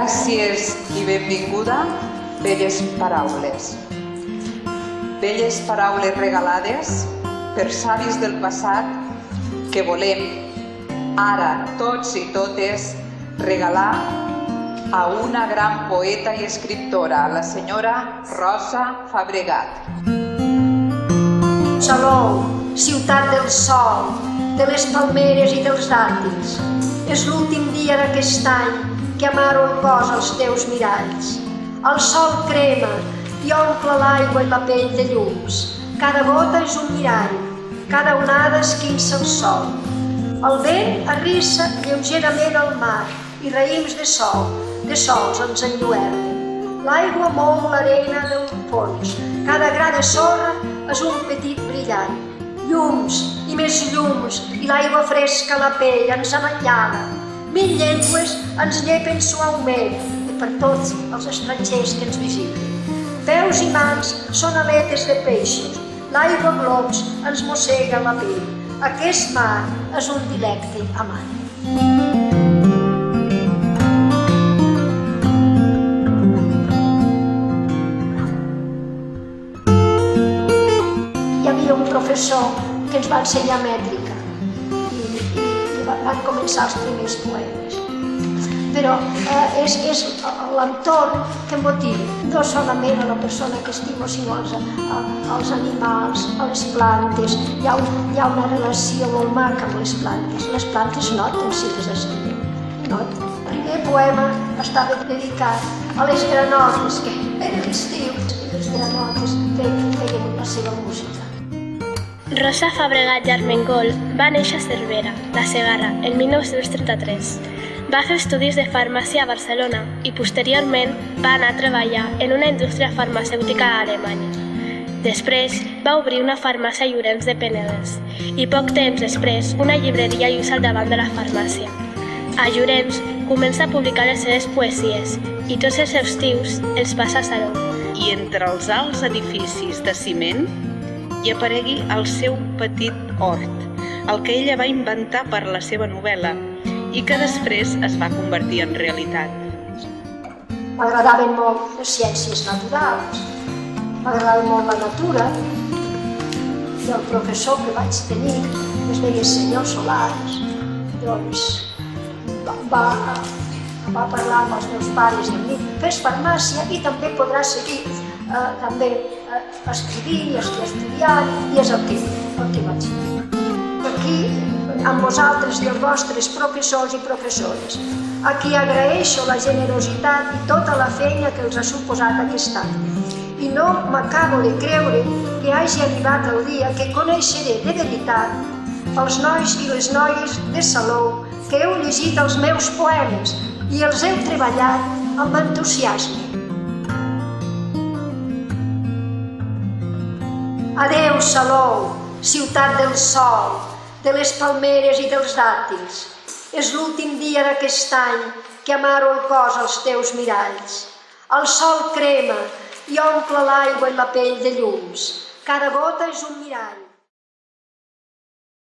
Gràcies i benvinguda, belles paraules. Belles paraules regalades per savis del passat que volem, ara, tots i totes, regalar a una gran poeta i escriptora, la senyora Rosa Fabregat. Salou, ciutat del sol, de les palmeres i dels dàtils, és l'últim dia d'aquest any que amaro el cos als teus miralls. El sol crema i omple l'aigua i la pell de llums. Cada gota és un mirall, cada onada esquinça el sol. El vent arrissa lleugerament al mar i raïms de sols ens enlluernen. L'aigua mou l'arena del fons, cada gra de sorra és un petit brillant. Llums i més llums i l'aigua fresca a la pell ens amanyada. 1000 llengües ens llepen suaument i per tots els estrangers que ens visiten. Peus i mans són aletes de peixos, l'aigua globs ens mossega la pell. Aquest mar és un dilecte amant. Hi havia un professor que ens va ensenyar mètrica i van començar els primers poemes. Però és l'entorn que em motiva, no solament a la persona que estimo, sinó als animals, a les plantes. Hi ha una relació molt maca amb les plantes. Les plantes noten si les estimem. Noten. El primer poema estava dedicat a les granotes, que era l'estiu, i les granotes feien la seva música. Rosa Fabregat i Armengol va néixer a Cervera, la Segarra, el 1933. Va fer estudis de farmàcia a Barcelona i posteriorment va anar a treballar en una indústria farmacèutica a Alemanya. Després va obrir una farmàcia a Llorenç de Penedès i poc temps després una llibreria just al davant de la farmàcia. A Llorenç comença a publicar les seves poesies i tots els seus tios els passa a Salou. I entre els alts edificis de ciment hi aparegui el seu petit hort, el que ella va inventar per la seva novel·la i que després es va convertir en realitat. M'agradaven molt les ciències naturals, m'agradava molt la natura, i el professor que vaig tenir, que es deia senyor Solars, doncs va parlar amb els meus pares i amb mi, fes farmàcia i també podràs seguir també escrivint i estudiant, i és el que vaig fer. Aquí, amb vosaltres i els vostres professors i professores, a qui agraeixo la generositat i tota la feina que els ha suposat aquest any. I no m'acabo de creure que hagi arribat el dia que coneixeré de veritat els nois i les noies de Salou que heu llegit els meus poemes i els heu treballat amb entusiasme. Adéu, Salou, ciutat del sol, de les palmeres i dels dàtils. És l'últim dia d'aquest any que amaro el cos als teus miralls. El sol crema i omple l'aigua i la pell de llums. Cada gota és un mirall.